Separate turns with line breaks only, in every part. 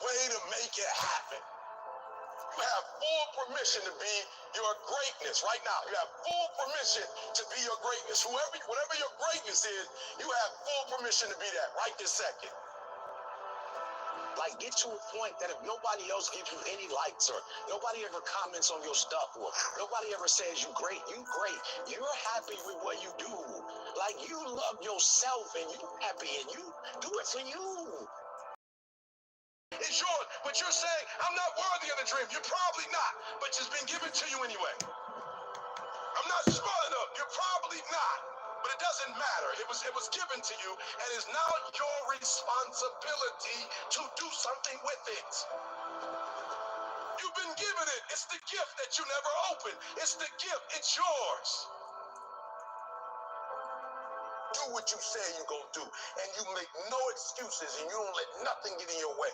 way to make it happen. You have full permission to be your greatness right now. You have full permission to be your greatness. Whatever your greatness is, you have full permission to be that right this second. Like, get to a point that if nobody else gives you any likes or nobody ever comments on your stuff or nobody ever says you great, you're happy with what you do. Like, you love yourself and you happy and you do it for you. It's yours, but you're saying, I'm not worthy of the dream. You're probably not, but it's been given to you anyway. I'm not smart enough. You're probably not. But it doesn't matter. It was given to you, and it's now your responsibility to do something with it. You've been given it. It's the gift that you never opened. It's the gift. It's yours. Do what you say you're going to do, and you make no excuses, and you don't let nothing get in your way.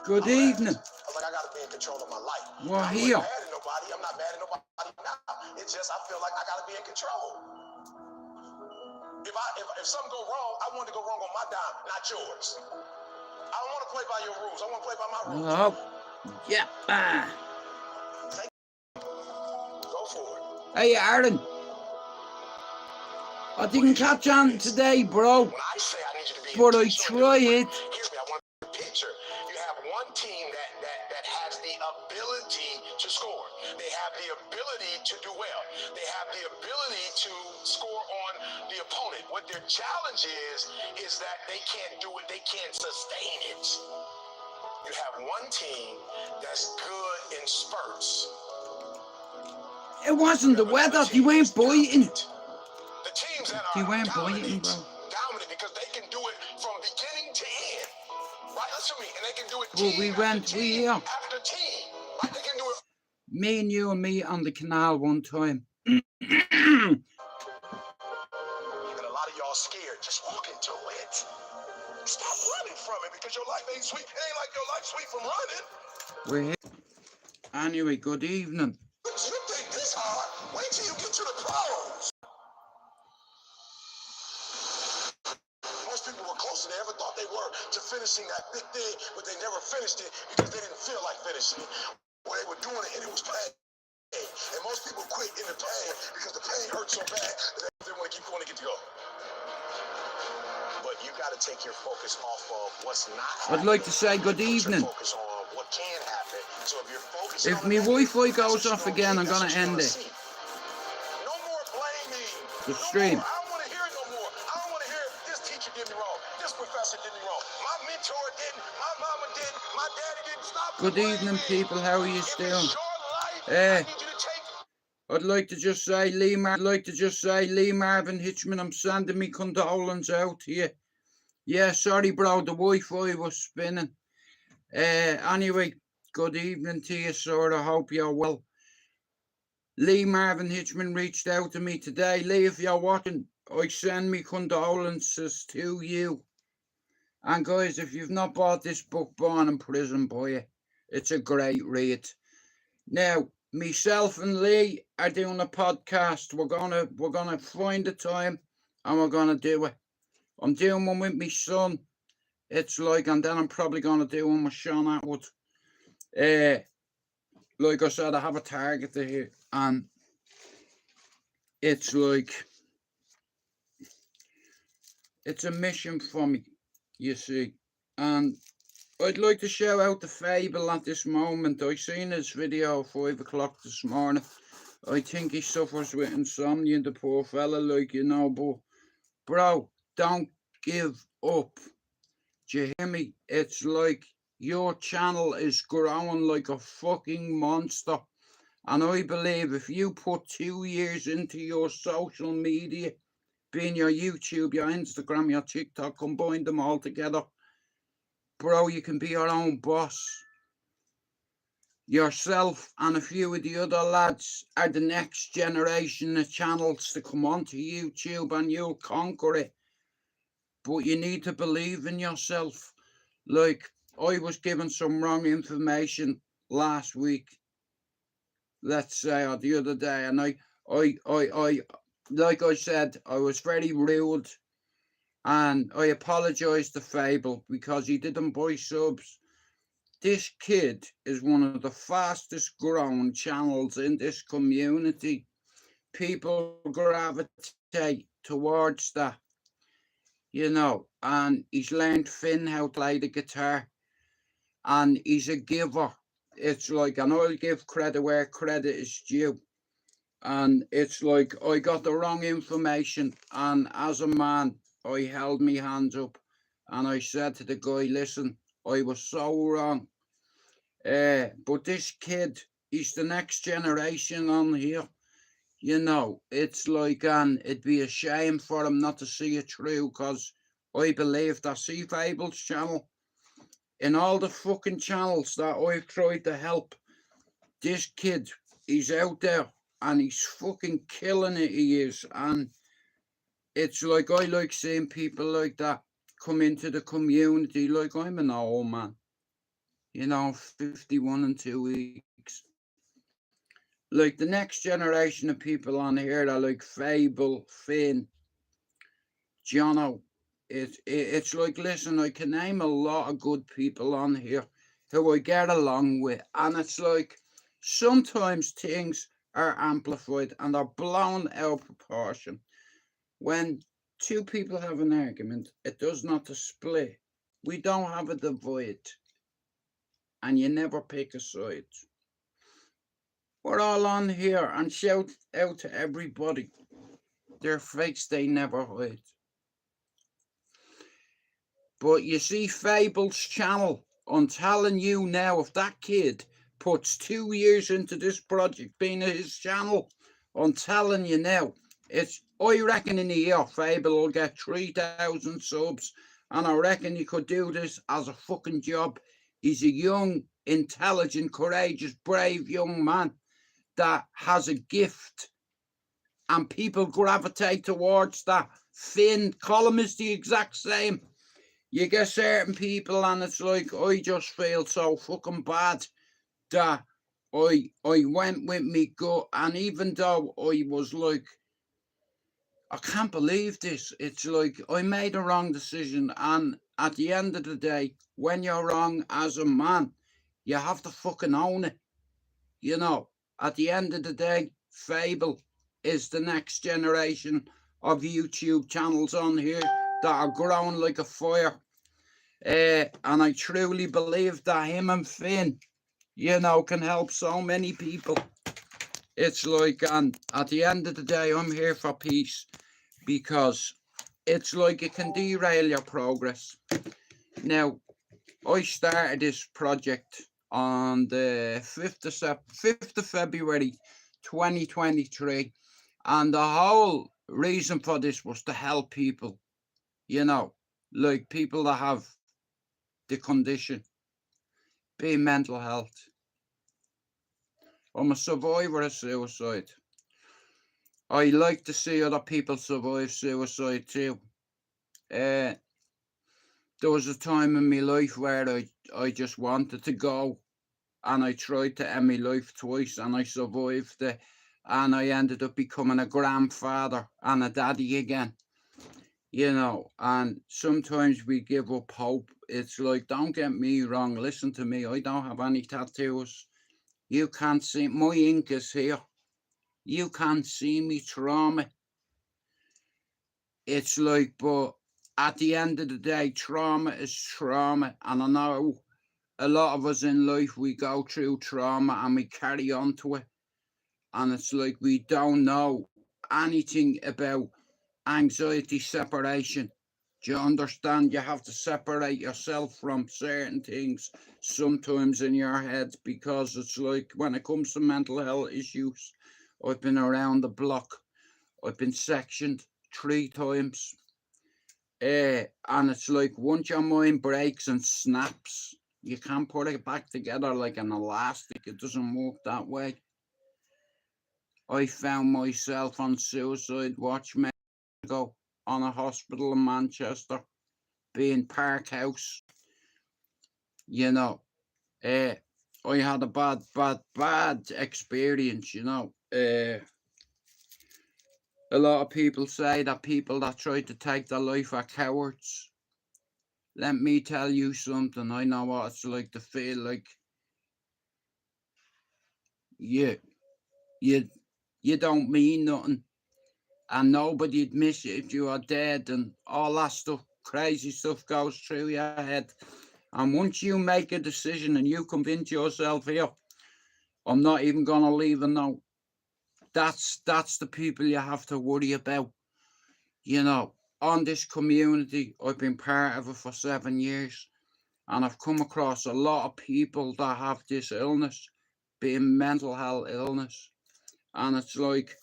Good evening.
I gotta be in control of my life.
We're here.
I'm not mad at nobody. I'm not mad at nobody now. It's just I feel like I gotta be in control. If something go wrong, I want to go wrong on my dime, not yours. I don't want to play by your rules. I want to play by my rules.
Oh, yeah.
Go for it.
Hey, Aaron. I didn't catch on today, bro.
When I say I need you to be,
but I try it.
Hear me. I want a picture. You have one team that has the ability to score. They have the ability to do well. They have the ability to score on the opponent. What their challenge is that they can't do it. They can't sustain it. You have one team that's good in spurts.
It wasn't the weather. You weren't biting.
The teams that are dominant because they can do it from beginning to end. Right? Listen to me. And they can do it team after team. Right? They can do it.
Me and you and me on the canal one time.
And a lot of y'all scared. Just walk into it. Stop running from it because your life ain't sweet. It ain't like your life sweet from running.
We're here. Anyway, good evening.
You think this hard? Wait till you get to the pros. Most people were closer than they ever thought they were to finishing that big thing, but they never finished it because they didn't feel like finishing it. Or they were doing it and it was pain. And most people quit in the pain because the pain hurt so bad that they want to keep going to get to go. But you got to take your focus off of what's not happening.
I'd like to say good evening.
Focus on what can happen. So if you're focused
if my Wi-Fi goes off again, I'm going to end it.
No more blaming.
The stream.
I don't want to hear it no more. I don't want to hear this teacher did me wrong. This professor did me wrong. My mentor didn't. My mama didn't. My daddy didn't. Stop.
Good evening, people. How are you doing? I'd like to just say, Lee Marvin Hitchman, I'm sending me condolences out to you. Yeah, sorry, bro. The Wi-Fi was spinning. Anyway, good evening to you, sir. I hope you're well. Lee Marvin Hitchman reached out to me today. Lee, if you're watching, I send me condolences to you. And guys, if you've not bought this book, Born in Prison, buy it. It's a great read. Now, myself and Lee are doing a podcast. We're gonna find a time and we're gonna do it. I'm doing one with my son. It's like, and then I'm probably gonna do one with Sean Atwood. Like I said, I have a target here, and it's like it's a mission for me, you see. And I'd like to shout out the Fable at this moment. I seen his video at 5 o'clock this morning. I think he suffers with insomnia, the poor fella, like, you know, but bro, don't give up. Do you hear me? It's like your channel is growing like a fucking monster. And I believe if you put 2 years into your social media, being your YouTube, your Instagram, your TikTok, combine them all together, bro, you can be your own boss. Yourself and a few of the other lads are the next generation of channels to come onto YouTube, and you'll conquer it. But you need to believe in yourself. Like, I was given some wrong information last week, let's say, or the other day, and I like I said, I was very rude And I apologise to Fable because he didn't buy subs. This kid is one of the fastest growing channels in this community. People gravitate towards that, you know, and he's learned Finn how to play the guitar, and he's a giver. It's like, and I'll give credit where credit is due. And it's like, I got the wrong information, and as a man, I held my hands up and I said to the guy, listen, I was so wrong. But this kid, he's the next generation on here. You know, it's like, and it'd be a shame for him not to see it through, because I believe that see Fable's channel, in all the fucking channels that I've tried to help, this kid, he's out there and he's fucking killing it, he is. And it's like, I like seeing people like that come into the community. Like, I'm an old man, you know, 51 in 2 weeks. Like, the next generation of people on here are like Fable, Finn, Jono. It's like, listen, I can name a lot of good people on here who I get along with, and it's like, sometimes things are amplified and are blown out of proportion. When two people have an argument, it does not a split. We don't have a divide, and you never pick a side. We're all on here and shout out to everybody. Their fakes they never hide. But you see Fable's channel, I'm telling you now, if that kid puts 2 years into this project being his channel, I'm telling you now, I reckon in a year Fable will get 3,000 subs, and I reckon he could do this as a fucking job. He's a young, intelligent, courageous, brave young man that has a gift, and people gravitate towards that. Finn, Colin is the exact same. You get certain people, and it's like, I just feel so fucking bad that I went with me gut, and even though I was like, I can't believe this, it's like, I made a wrong decision, and at the end of the day, when you're wrong as a man, you have to fucking own it, you know. At the end of the day, Fable is the next generation of YouTube channels on here that are growing like a fire. And I truly believe that him and Finn, you know, can help so many people. It's like, and at the end of the day, I'm here for peace, because it's like it can derail your progress. Now, I started this project on the 5th of February 2023, and the whole reason for this was to help people, you know, like people that have the condition, being mental health. I'm a survivor of suicide. I like to see other people survive suicide too. There was a time in my life where I just wanted to go, and I tried to end my life twice, and I survived it, and I ended up becoming a grandfather and a daddy again, you know. And sometimes we give up hope. It's like, don't get me wrong, listen to me, I don't have any tattoos. You can't see, my ink is here. You can't see me trauma. It's like, but at the end of the day, trauma is trauma. And I know a lot of us in life, we go through trauma and we carry on to it. And it's like, we don't know anything about anxiety separation. Do you understand? You have to separate yourself from certain things sometimes in your head, because it's like, when it comes to mental health issues, I've been around the block. I've been sectioned 3 times. And it's like, once your mind breaks and snaps, you can't put it back together like an elastic. It doesn't work that way. I found myself on suicide watch many years ago, on a hospital in Manchester, being Park House. You know, I had a bad experience, you know. A lot of people say that people that try to take their life are cowards. Let me tell you something. I know what it's like to feel like you don't mean nothing, and nobody'd miss you if you are dead, and all that stuff, crazy stuff goes through your head. And once you make a decision and you convince yourself, here, I'm not even gonna leave a note, that's the people you have to worry about. You know, on this community, I've been part of it for 7 years, and I've come across a lot of people that have this illness, being mental health illness. And it's like,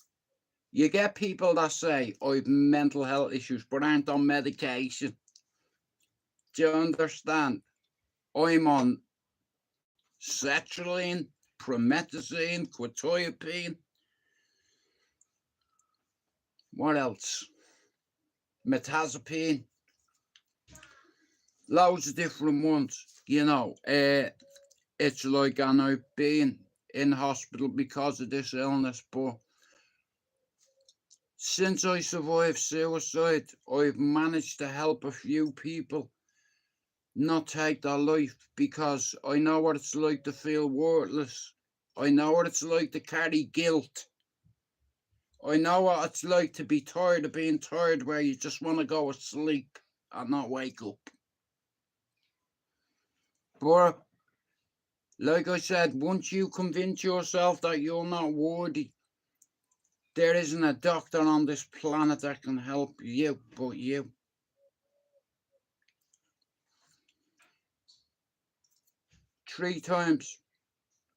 you get people that say, I've mental health issues, but aren't on medication. Do you understand? I'm on sertraline, promethazine, quetiapine. What else? Metazapine. Loads of different ones, you know. It's like, and I've been in hospital because of this illness, but since I survived suicide, I've managed to help a few people not take their life, because I know what it's like to feel worthless. I know what it's like to carry guilt. I know what it's like to be tired of being tired, where you just want to go to sleep and not wake up. But like I said, once you convince yourself that you're not worthy, there isn't a doctor on this planet that can help you but you. Three times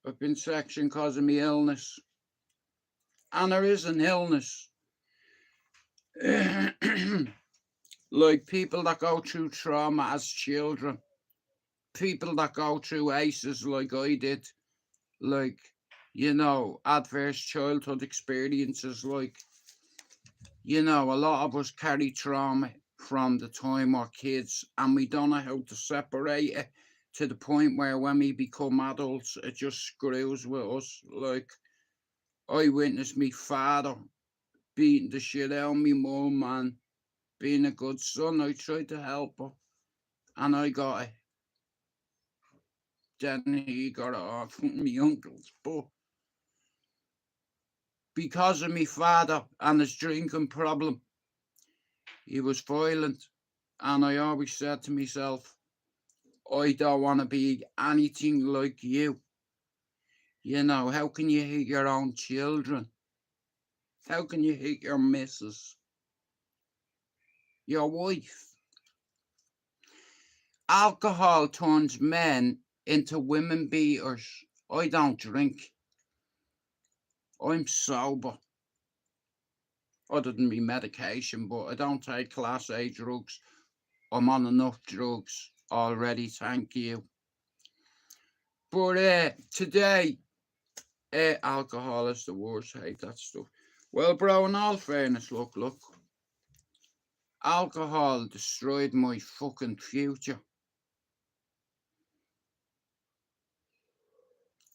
I've been sectioned because of my illness. And there is an illness. Like people that go through trauma as children, people that go through ACEs like I did, like, you know, adverse childhood experiences, like, you know, a lot of us carry trauma from the time we're kids, and we don't know how to separate it, to the point where when we become adults, it just screws with us. Like, I witnessed me father beating the shit out of me mum, and being a good son, I tried to help her, and I got it. Then he got it off from me uncles. But because of me father and his drinking problem, he was violent, and I always said to myself, I don't want to be anything like you. You know, how can you hate your own children? How can you hate your missus? Your wife? Alcohol turns men into women beaters. I don't drink. I'm sober. Other than me medication, but I don't take class A drugs. I'm on enough drugs already, thank you. But today, alcohol is the worst. I hate that stuff. Well, bro, in all fairness, look. Alcohol destroyed my fucking future.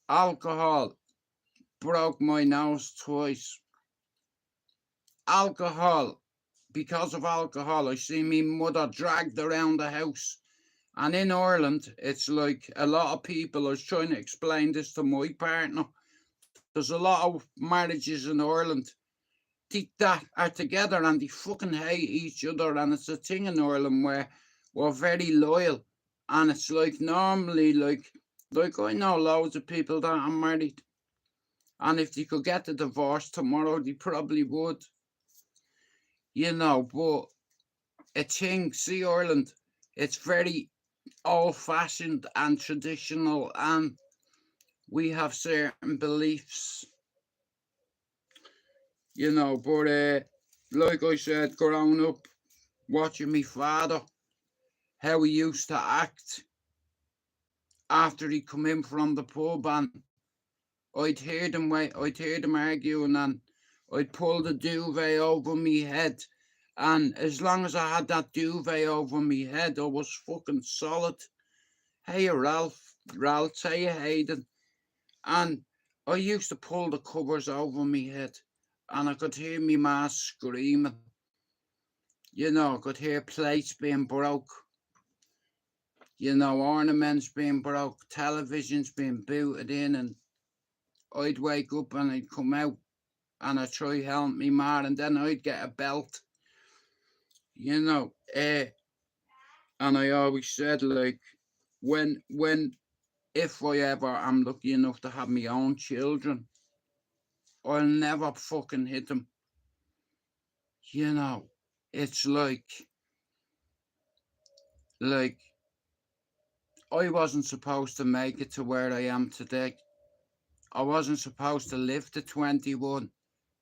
Alcohol broke my nose twice. Alcohol, because of alcohol, I see me mother dragged around the house. And in Ireland, it's like a lot of people, I was trying to explain this to my partner. There's a lot of marriages in Ireland that are together and they fucking hate each other. And it's a thing in Ireland where we're very loyal. And it's like normally, like I know loads of people that are married. And if they could get the divorce tomorrow, they probably would. You know, but a thing, see Ireland, it's very old-fashioned and traditional, and we have certain beliefs, you know. But like I said, growing up, watching me father, how he used to act after he come in from the pub, and I'd hear them arguing, and I'd pull the duvet over me head, and as long as I had that duvet over me head, I was fucking solid. Hey Ralph, hey Hayden. And I used to pull the covers over me head, and I could hear me ma screaming. You know, I could hear plates being broke. You know, ornaments being broke, televisions being booted in, and I'd wake up and I'd come out and I'd try help me ma, and then I'd get a belt. You know, and I always said, like, when if I ever am lucky enough to have my own children, I'll never fucking hit them. You know, it's like I wasn't supposed to make it to where I am today. I wasn't supposed to live to 21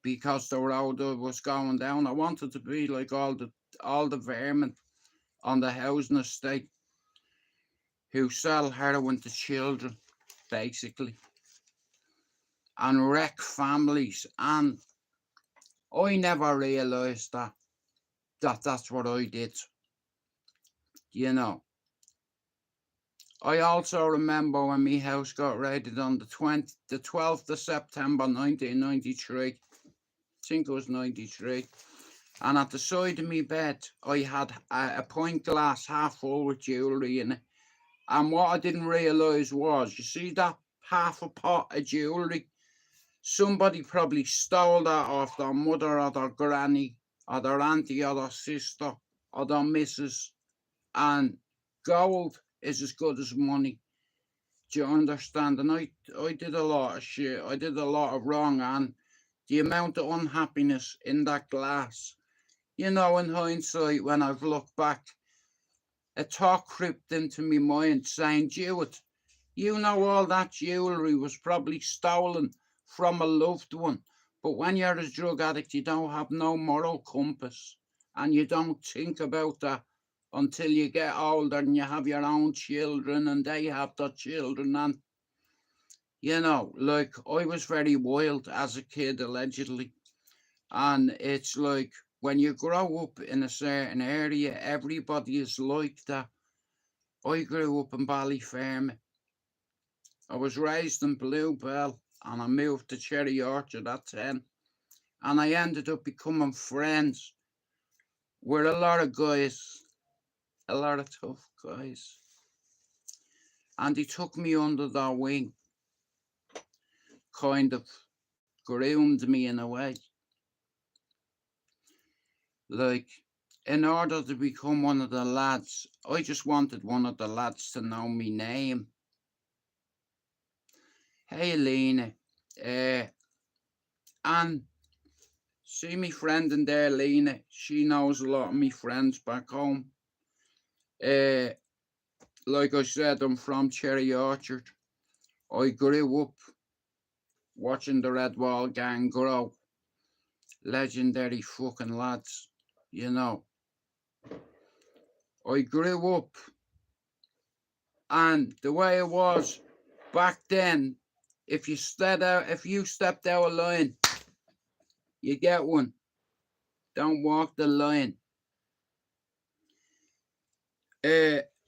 because the road was going down. I wanted to be like all the vermin on the housing estate who sell heroin to children, basically, and wreck families. And I never realised that's what I did. You know, I also remember when my house got raided on the 12th of September 1993. I think it was 93. And at the side of my bed, I had a pint glass half full with jewellery in it. And what I didn't realise was, you see that half a pot of jewellery? Somebody probably stole that off their mother or their granny or their auntie or their sister or their missus. And gold is as good as money. Do you understand? And I did a lot of shit. I did a lot of wrong, and the amount of unhappiness in that glass, you know, in hindsight, when I've looked back, a thought crept into my mind saying, Jewett, you know, all that jewellery was probably stolen from a loved one. But when you're a drug addict, you don't have no moral compass, and you don't think about that until you get older and you have your own children and they have their children. And, you know, like, I was very wild as a kid, allegedly. And it's like, when you grow up in a certain area, everybody is like that. I grew up in Ballyfermot. I was raised in Bluebell, and I moved to Cherry Orchard at 10. And I ended up becoming friends with a lot of guys, a lot of tough guys. And they took me under their wing, kind of groomed me in a way. Like, in order to become one of the lads, I just wanted one of the lads to know me name. Hey, Lena. And see me friend in there, Lena. She knows a lot of me friends back home. Like I said, I'm from Cherry Orchard. I grew up watching the Red Wall Gang grow. Legendary fucking lads, you know. I grew up, and the way it was back then, if you stepped out of line, you get one. Don't walk the line.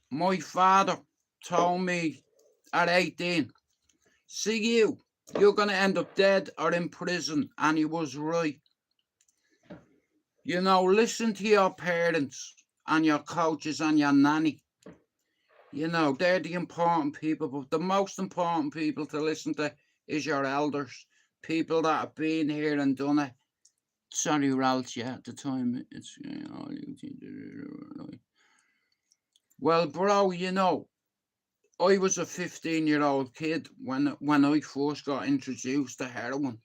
My father told me at 18, see you're going to end up dead or in prison. And he was right. You know, listen to your parents and your coaches and your nanny. You know, they're the important people, but the most important people to listen to is your elders. People that have been here and done it. Sorry, Ralph, yeah, at the time, it's... Well, bro, you know, I was a 15-year-old kid when I first got introduced to heroin.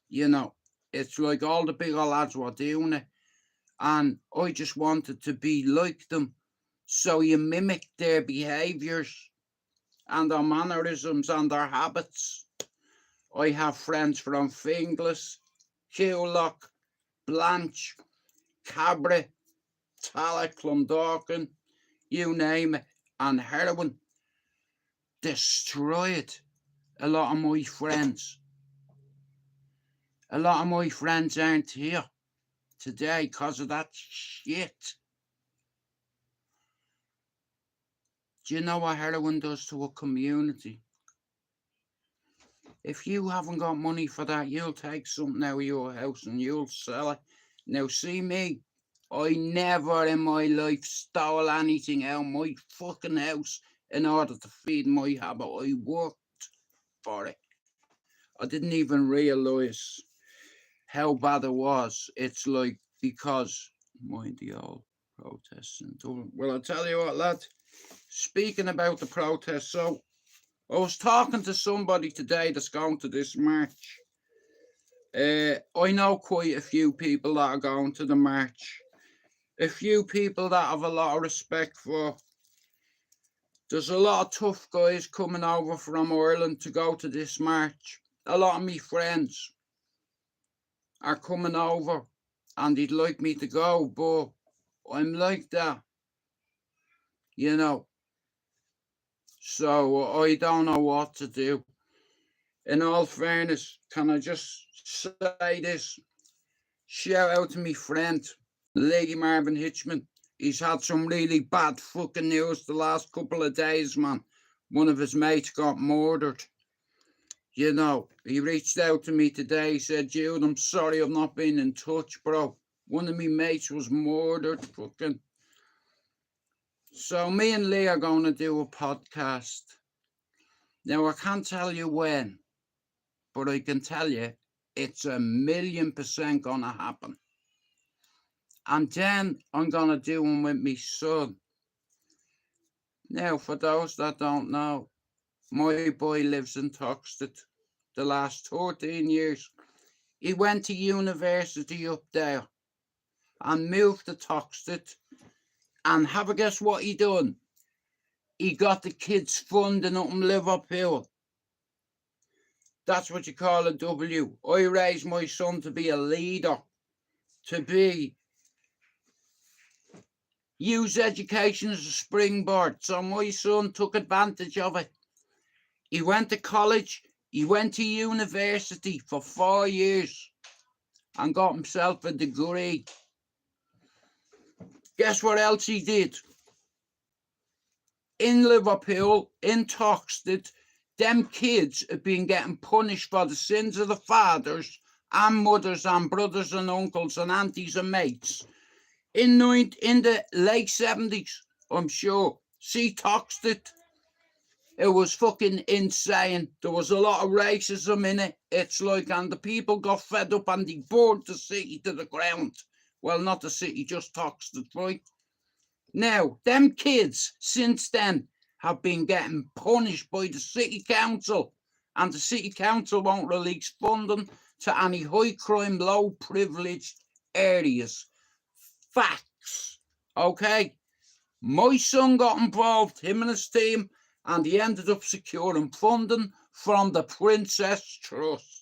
You know, it's like all the bigger lads were doing it, and I just wanted to be like them. So you mimic their behaviours and their mannerisms and their habits. I have friends from Finglas, Hewlock, Blanche, Cabra, Tallaght, Clondalkin, you name it, and heroin destroyed a lot of my friends. A lot of my friends aren't here today because of that shit. Do you know what heroin does to a community? If you haven't got money for that, you'll take something out of your house and you'll sell it. Now, see me, I never in my life stole anything out of my fucking house in order to feed my habit. I worked for it. I didn't even realise how bad it was. It's like, because, mind the old protests in Dublin. Well, I'll tell you what, lad, speaking about the protests, so I was talking to somebody today that's going to this march. I know quite a few people that are going to the march. A few people that I have a lot of respect for. There's a lot of tough guys coming over from Ireland to go to this march. A lot of me friends are coming over and they'd like me to go, but I'm like that, you know. So I don't know what to do. In all fairness, can I just say this? Shout out to me friend, Lady Marvin Hitchman. He's had some really bad fucking news the last couple of days, man. One of his mates got murdered. You know, he reached out to me today. He said, Jude, I'm sorry I've not been in touch, bro. One of me mates was murdered, fucking. So me and Lee are going to do a podcast. Now, I can't tell you when, but I can tell you it's 1,000,000% going to happen. And then I'm going to do one with my son. Now, for those that don't know, my boy lives in Toxteth. The last 13 years, he went to university up there and moved to Toxteth. And have a guess what he done? He got the kids funding up in Liverpool. That's what you call a W. I raised my son to be a leader, to use education as a springboard. So my son took advantage of it. He went to college, he went to university for 4 years and got himself a degree. Guess what else he did? In Liverpool, in Toxteth, them kids have been getting punished for the sins of the fathers and mothers and brothers and uncles and aunties and mates. In the late 70s, I'm sure. See Toxteth? It was fucking insane. There was a lot of racism in it. It's like, and the people got fed up and they burned the city to the ground. Well, not the city, just Toxteth, right? Now, them kids, since then, have been getting punished by the city council. And the city council won't release funding to any high crime, low privileged areas. Facts. Okay? My son got involved, him and his team, and he ended up securing funding from the Princess Trust.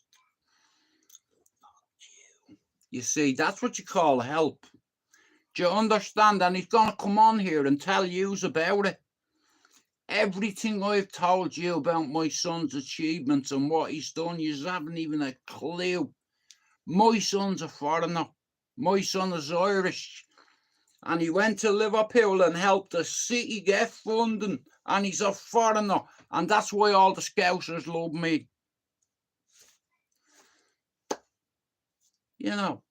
You see, that's what you call help. Do you understand? And he's going to come on here and tell you about it. Everything I've told you about my son's achievements and what he's done, you haven't even a clue. My son's a foreigner. My son is Irish. And he went to Liverpool and helped the city get funding. And he's a foreigner. And that's why all the Scousers love me. You know.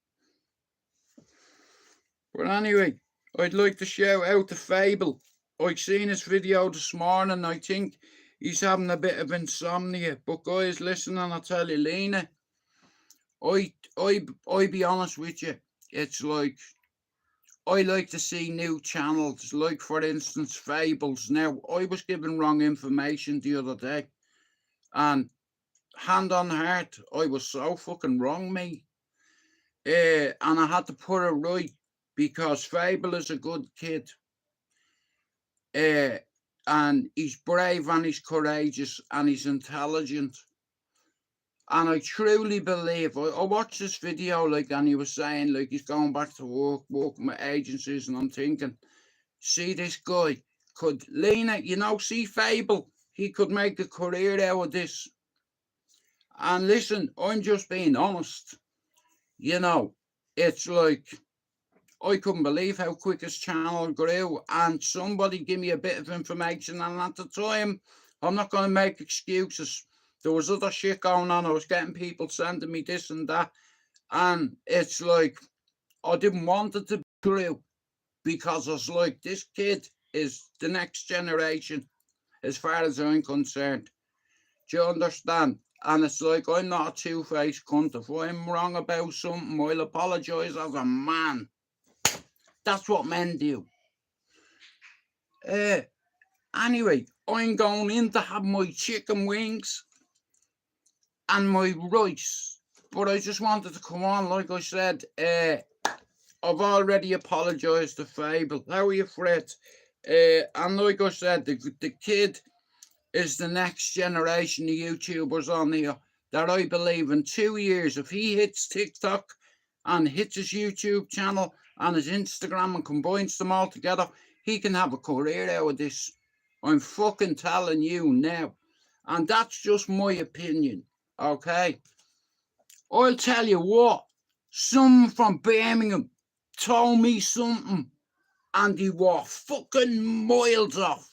But anyway, I'd like to shout out to Fable. I seen his video this morning. I think he's having a bit of insomnia. But guys, listen, and I'll tell you, Lena, I be honest with you. It's like, I like to see new channels, like for instance, Fables. Now, I was given wrong information the other day. And hand on heart, I was so fucking wrong, mate. And I had to put it right. Because Fable is a good kid. And he's brave and he's courageous and he's intelligent. And I truly believe, I watched this video, like, and he was saying, like, he's going back to work, working with agencies, and I'm thinking, see this guy, could, Lena, you know, see Fable, he could make a career out of this. And listen, I'm just being honest. You know, it's like, I couldn't believe how quick his channel grew, and somebody give me a bit of information, and at the time, I'm not going to make excuses. there was other shit going on. I was getting people sending me this and that. And it's like, I didn't want it to be true. Because it's like, this kid is the next generation, as far as I'm concerned. Do you understand? And it's like, I'm not a two-faced cunt. If I'm wrong about something, I'll apologise as a man. That's what men do. Anyway, I'm going in to have my chicken wings and my rice. But I just wanted to come on, like I said, I've already apologised to Fable. How are you, Fred? And like I said, the kid is the next generation of YouTubers on here that I believe in 2 years, if he hits TikTok and hits his YouTube channel and his Instagram and combines them all together, he can have a career out of this. I'm fucking telling you now. And that's just my opinion, okay? I'll tell you what, someone from Birmingham told me something and they were fucking miles off.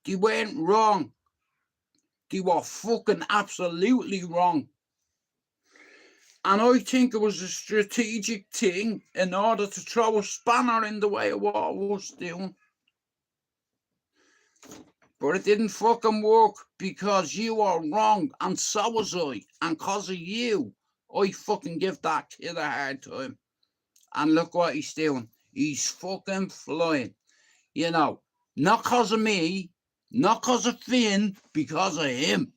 They weren't wrong. They were fucking absolutely wrong. And I think it was a strategic thing in order to throw a spanner in the way of what I was doing. But it didn't fucking work because you are wrong and so was I. And because of you, I fucking give that kid a hard time. And look what he's doing. He's fucking flying. You know, not because of me, not because of Finn, because of him.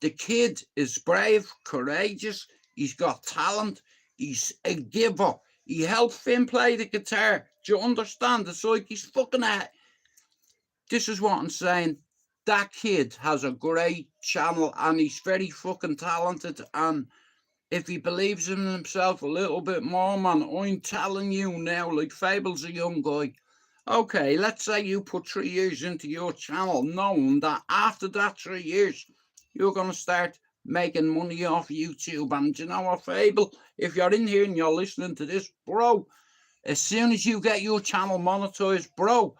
The kid is brave, courageous, he's got talent, he's a giver. He helped Finn play the guitar. Do you understand? It's like he's fucking This is what I'm saying. That kid has a great channel and he's very fucking talented. And if he believes in himself a little bit more, man, I'm telling you now, like Fable's a young guy. Okay, let's say you put 3 years into your channel, knowing that after that 3 years, you're going to start making money off YouTube. And you know what, Fable? If you're in here and you're listening to this, bro, as soon as you get your channel monetized, bro,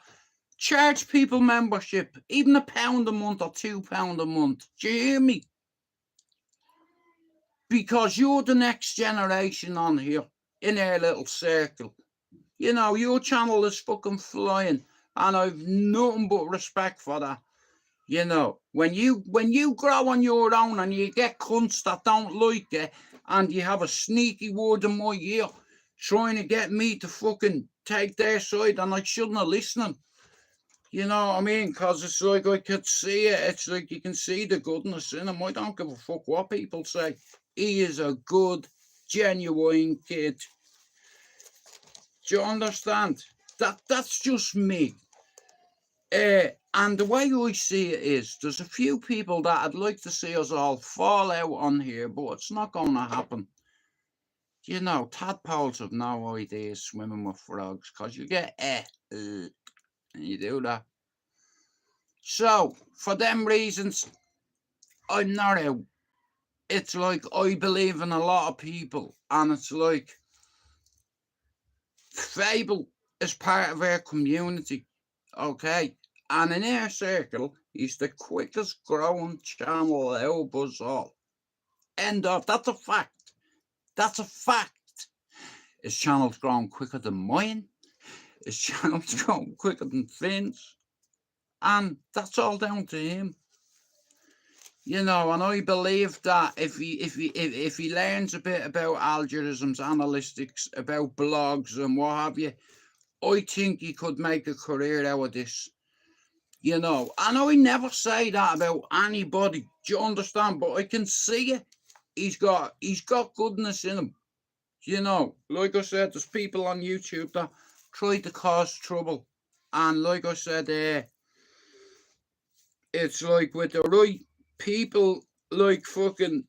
charge people membership, even £1 a month or £2 a month. Do you hear me? Because you're the next generation on here in our little circle. You know, your channel is fucking flying, and I've nothing but respect for that. You know, when you grow on your own and you get cunts that don't like it, and you have a sneaky word in my ear trying to get me to fucking take their side, and I shouldn't have listened. You know what I mean? Because it's like I could see it. It's like you can see the goodness in him. I don't give a fuck what people say. He is a good, genuine kid. Do you understand? That's just me. And the way I see it is, there's a few people that I'd like to see us all fall out on here, but it's not going to happen. You know, tadpoles have no idea swimming with frogs, because you get and you do that. So, for them reasons, I'm not out. It's like, I believe in a lot of people, and it's like, Fable is part of our community, okay? And in our circle, he's the quickest growing channel out of us all. End of. That's a fact. That's a fact. His channel's growing quicker than mine. His channel's growing quicker than Finn's. And that's all down to him. You know, and I believe that if he learns a bit about algorithms, analytics, about blogs and what have you, I think he could make a career out of this. You know, and I never say that about anybody. Do you understand? But I can see it. He's got goodness in him. You know, like I said, there's people on YouTube that try to cause trouble. And like I said, it's like with the right people, like fucking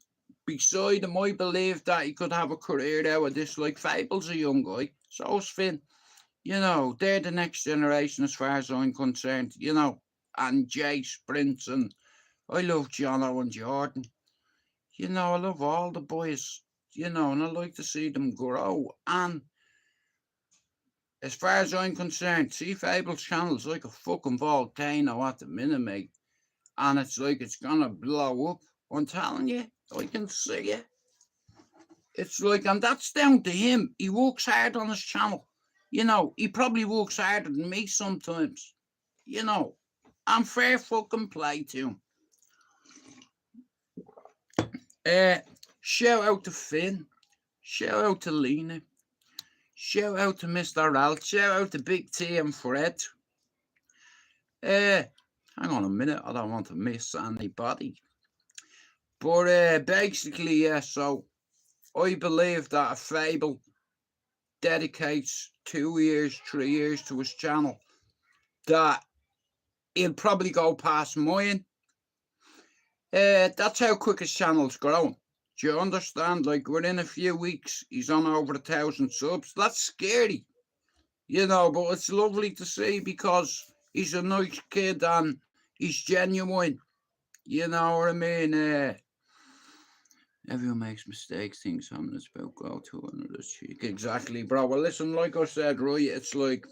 beside him, I believe that he could have a career out of this. Like Fable's a young guy, so's Finn. You know, they're the next generation as far as I'm concerned, you know. And Jace, Prince, and I love Jono and Jordan. You know, I love all the boys, you know, and I like to see them grow. And as far as I'm concerned, see Fable's channel's like a fucking volcano at the minute, mate. And it's like it's gonna blow up. I'm telling you, I can see it. It's like, and that's down to him. He works hard on his channel. You know, he probably works harder than me sometimes. You know, I'm fair fucking play to him. Shout out to Finn. Shout out to Lena. Shout out to Mr. Al. Shout out to Big T and Fred. Hang on a minute. I don't want to miss anybody. But basically, yeah, so I believe that a Fable dedicates 2 years, 3 years to his channel, that he'll probably go past mine. That's how quick his channel's growing. Do you understand? Like, within a few weeks, he's on over 1,000 subs. That's scary, you know, but it's lovely to see because he's a nice kid and he's genuine. You know what I mean? Everyone makes mistakes, thinks something is about go to another chick. Exactly, bro. Well, listen, like I said, right, it's like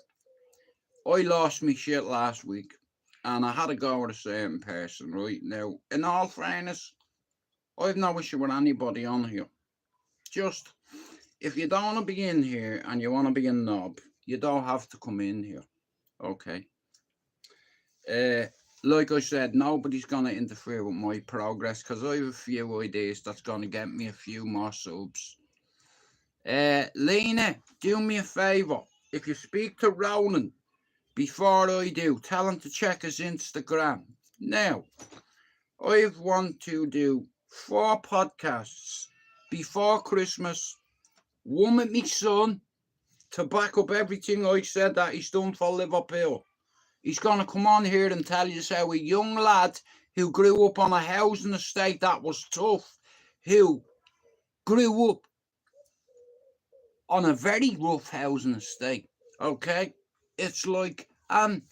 I lost me shit last week and I had to go with a certain person, right? Now, in all fairness, I have no issue with anybody on here. Just, if you don't want to be in here and you want to be a knob, you don't have to come in here, okay? Like I said, nobody's going to interfere with my progress because I have a few ideas that's going to get me a few more subs. Lena, do me a favour. If you speak to Ronan before I do, tell him to check his Instagram. Now, I want to do 4 podcasts before Christmas. One with my son to back up everything I said that he's done for Liverpool. He's going to come on here and tell you how a young lad who grew up on a housing estate that was tough, who grew up on a very rough housing estate, okay? It's like, and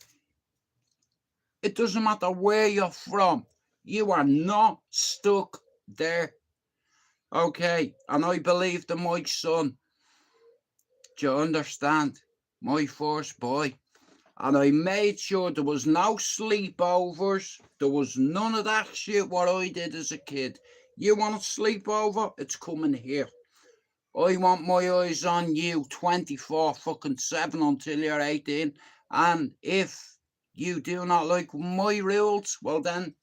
it doesn't matter where you're from. You are not stuck there, okay? And I believe that my son, do you understand? My first boy. And I made sure there was no sleepovers. There was none of that shit what I did as a kid. You want a sleepover? It's coming here. I want my eyes on you 24/7 until you're 18. And if you do not like my rules, well then,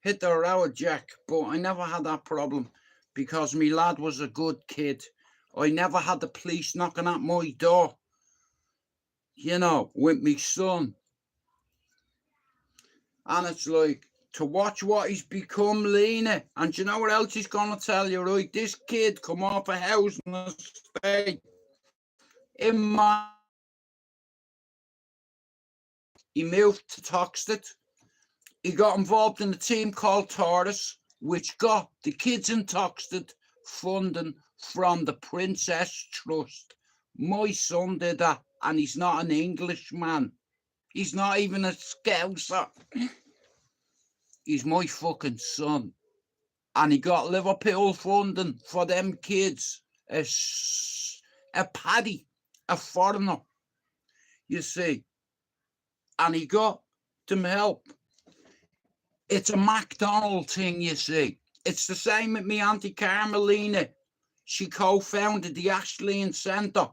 hit the road, Jack. But I never had that problem because my lad was a good kid. I never had the police knocking at my door, you know, with my son. And it's like, to watch what he's become, Lena. And you know what else he's going to tell you, right? This kid come off a housing estate in my... He moved to Toxteth. He got involved in a team called Taurus, which got the kids in Toxteth funding from the Princess Trust. My son did that, and he's not an Englishman. He's not even a Scouser. He's my fucking son. And he got Liverpool funding for them kids. A paddy, a foreigner, you see. And he got them help. It's a McDonald thing, you see. It's the same with me Auntie Carmelina. She co-founded the Ashleen Centre.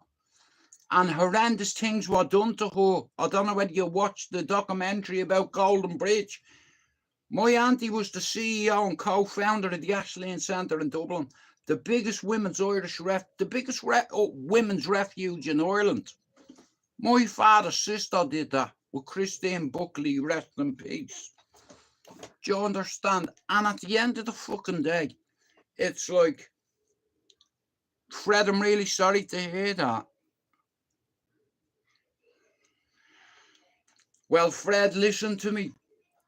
And horrendous things were done to her. I don't know whether you watched the documentary about Golden Bridge. My auntie was the CEO and co-founder of the Ashleen Centre in Dublin, the biggest women's women's refuge in Ireland. My father's sister did that with Christine Buckley, rest in peace. Do you understand? And at the end of the fucking day, it's like, Fred, I'm really sorry to hear that. Well, Fred, listen to me.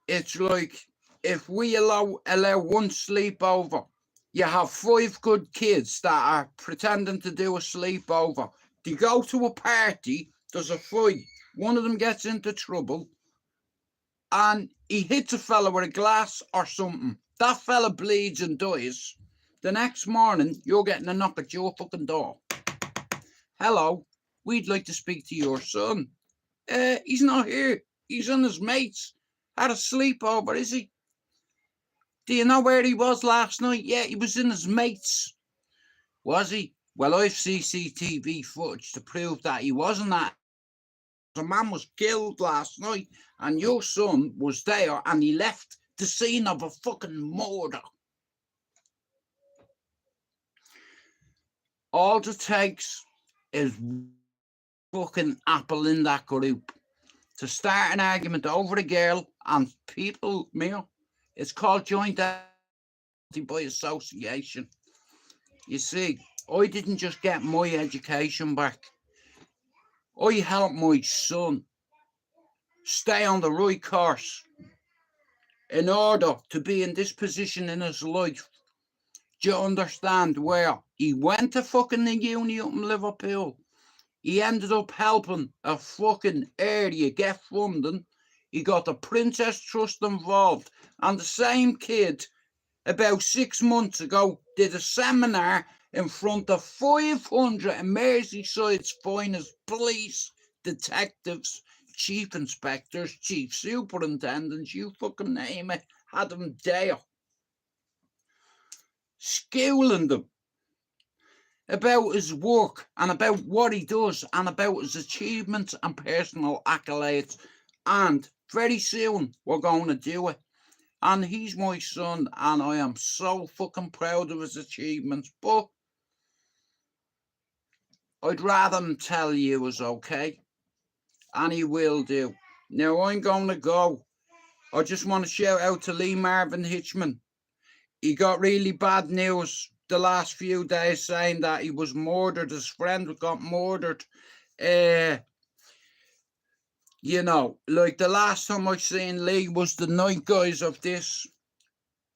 It's like, if we allow one sleepover, you have 5 good kids that are pretending to do a sleepover. They go to a party, there's a fight, one of them gets into trouble, and he hits a fella with a glass or something. That fella bleeds and dies. The next morning, you're getting a knock at your fucking door. Hello, we'd like to speak to your son. He's not here. He's on his mates. Had a sleepover, is he? Do you know where he was last night? Yeah, he was in his mates. Was he? Well, I've CCTV footage to prove that he wasn't that. A man was killed last night and your son was there and he left the scene of a fucking murder. All it takes is fucking apple in that group to start an argument over a girl, and people, it's called joint by association. You see, I didn't just get my education back. I helped my son stay on the right course in order to be in this position in his life. Do you understand? Where he went to fucking the uni up in Liverpool. He ended up helping a fucking area get funding. He got the Princess Trust involved. And the same kid, about 6 months ago, did a seminar in front of 500 of Merseyside's finest police, detectives, chief inspectors, chief superintendents, you fucking name it, had them there. Schooling them about his work and about what he does and about his achievements and personal accolades. And very soon we're going to do it. And he's my son and I am so fucking proud of his achievements. But I'd rather him tell you is okay. And he will do. Now I'm going to go. I just want to shout out to Lee Marvin Hitchman. He got really bad news the last few days saying that he was murdered. His friend got murdered. You know, like the last time I seen Lee was the night guys of this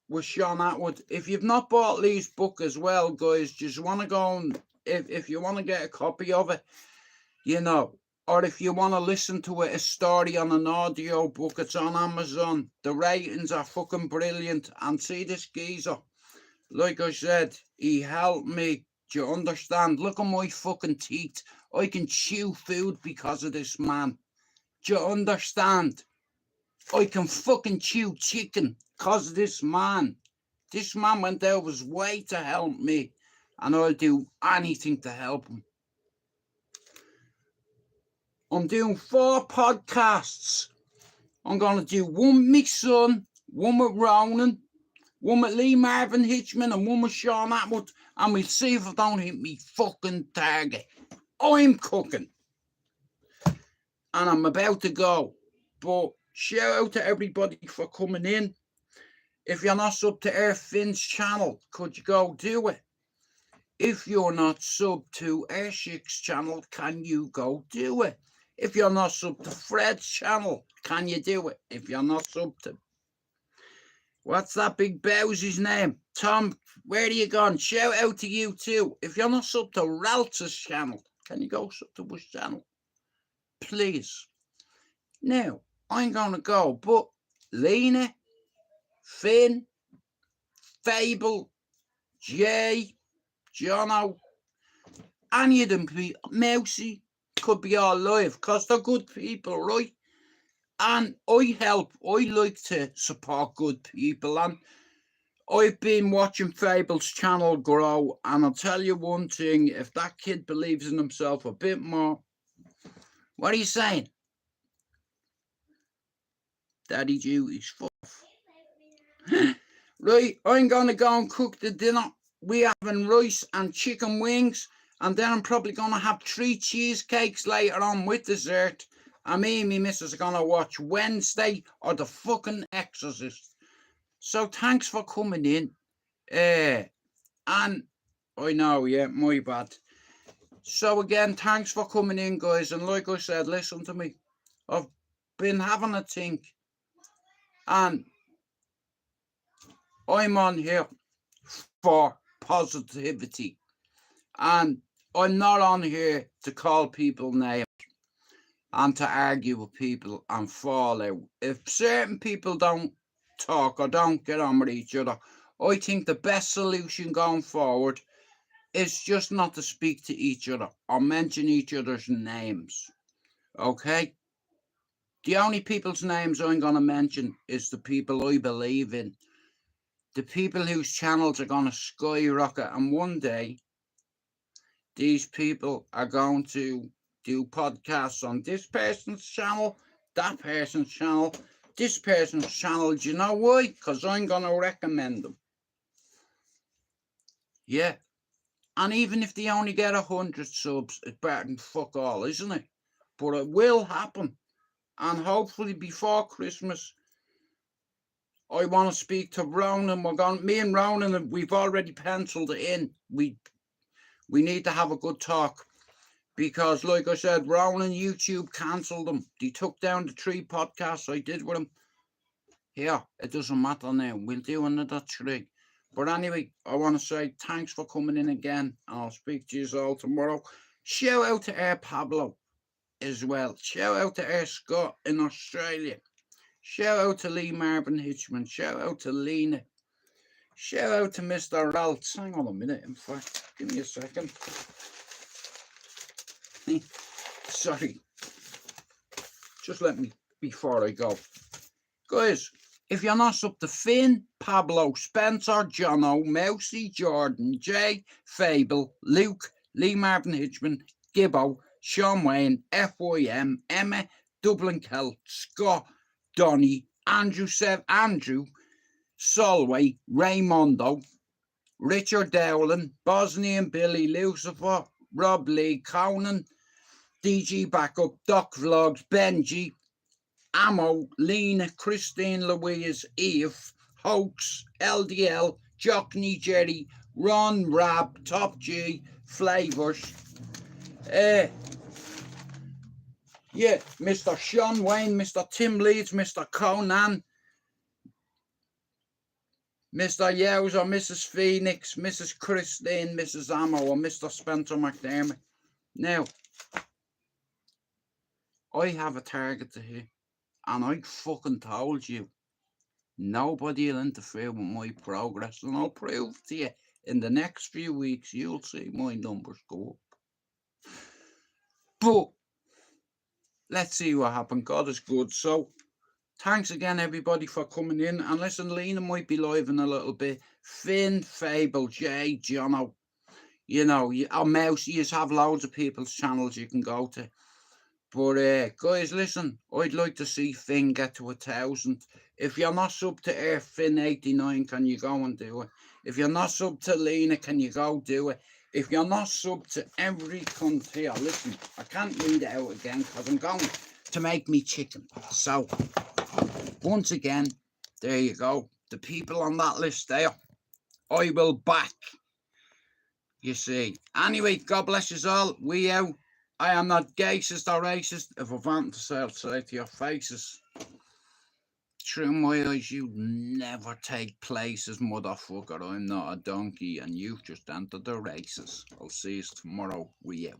with Sean Atwood. If you've not bought Lee's book as well, guys, just want to go and if you want to get a copy of it, you know, or if you want to listen to it, a story on an audio book, it's on Amazon. The ratings are fucking brilliant. And see this geezer, like I said, he helped me. Do you understand? Look at my fucking teeth. I can chew food because of this man. Do you understand? I can fucking chew chicken because of this man. This man went out of his way to help me. And I'll do anything to help him. I'm doing 4 podcasts. I'm going to do one with my son, one with Ronan, one with Lee Marvin Hitchman, and one with Sean Atwood. And we'll see if I don't hit me fucking target. I'm cooking. And I'm about to go. But shout out to everybody for coming in. If you're not sub to Earth Finn's channel, could you go do it? If you're not sub to Airshik's channel, can you go do it? If you're not sub to Fred's channel, can you do it? If you're not sub to... What's that big Bowsy's name? Tom, where are you gone? Shout out to you too. If you're not sub to Raltz's channel, can you go sub to his channel? Please. Now, I'm going to go, but Lena, Finn, Fable, Jay, Jono, any of them, Mousy, could be all live because they're good people, right? And I like to support good people. And I've been watching Fable's channel grow. And I'll tell you one thing, if that kid believes in himself a bit more, what are you saying? Daddy Judy's fuff. Right, I'm going to go and cook the dinner. We're having rice and chicken wings. And then I'm probably going to have 3 cheesecakes later on with dessert. And me and my missus are going to watch Wednesday or The fucking Exorcist. So thanks for coming in. And I know, yeah, my bad. So again, thanks for coming in, guys. And like I said, listen to me. I've been having a think. And I'm on here for positivity. And I'm not on here to call people names and to argue with people and fall out. If certain people don't talk or don't get on with each other, I think the best solution going forward is just not to speak to each other or mention each other's names. Okay? The only people's names I'm going to mention is the people I believe in. the people whose channels are going to skyrocket, and one day these people are going to do podcasts on this person's channel, that person's channel, this person's channel. Do you know why? Because I'm going to recommend them. Yeah. And even if they only get 100 subs, it's better than fuck all, isn't it? But it will happen. And hopefully before Christmas, I want to speak to Ronan. Me and Ronan, we've already penciled it in. We need to have a good talk. Because, like I said, Ronan YouTube cancelled them. They took down the 3 podcasts I did with him. Yeah, it doesn't matter now. We'll do another 3. But anyway, I want to say thanks for coming in again. I'll speak to you all tomorrow. Shout out to Air Pablo as well. Shout out to Air Scott in Australia. Shout out to Lee Marvin Hitchman. Shout out to Lena. Shout out to Mr. Raltz. Hang on a minute, in fact. Give me a second. Sorry. Just let me, before I go. Guys, if you're not up to Finn, Pablo, Spencer, Jono, Mousy, Jordan, Jay, Fable, Luke, Lee Marvin Hitchman, Gibbo, Sean Wayne, FYM, Emma, Dublin Kel, Scott, Donny, Andrew, Solway, Raymondo, Richard Dowling, Bosnian Billy, Lucifer, Rob Lee, Conan, DGbackup, Doc Vlogs, Benji, Ammo, Lena, Christine, Louise, Eve, Hoax, LDL, Jockney, Jerry, Ron, Rab, Top G, Flavors, yeah, Mr. Sean Wayne, Mr. Tim Leeds, Mr. Conan, Mr. Yowza, Mrs. Phoenix, Mrs. Christine, Mrs. Ammo, and Mr. Spencer McDermott. Now, I have a target to hit, and I fucking told you, nobody will interfere with my progress, and I'll prove to you in the next few weeks, you'll see my numbers go up. But let's see what happens. God is good. So thanks again, everybody, for coming in. And listen, Lena might be live in a little bit. Finn, Fable, Jay, Jono, you know, our Mouse, you have loads of people's channels you can go to. But guys, listen, I'd like to see Finn get to 1,000. If you're not sub to Air Finn 89, can you go and do it? If you're not sub to Lena, can you go do it? If you're not sub to every cunt here, listen, I can't read it out again because I'm going to make me chicken. So, once again, there you go. The people on that list there, I will back. You see. Anyway, God bless you all. We out. I am not gayist or racist. If I want to say to your faces, through my eyes, you never take places, motherfucker. I'm not a donkey, and you've just entered the races. I'll see you tomorrow. We out.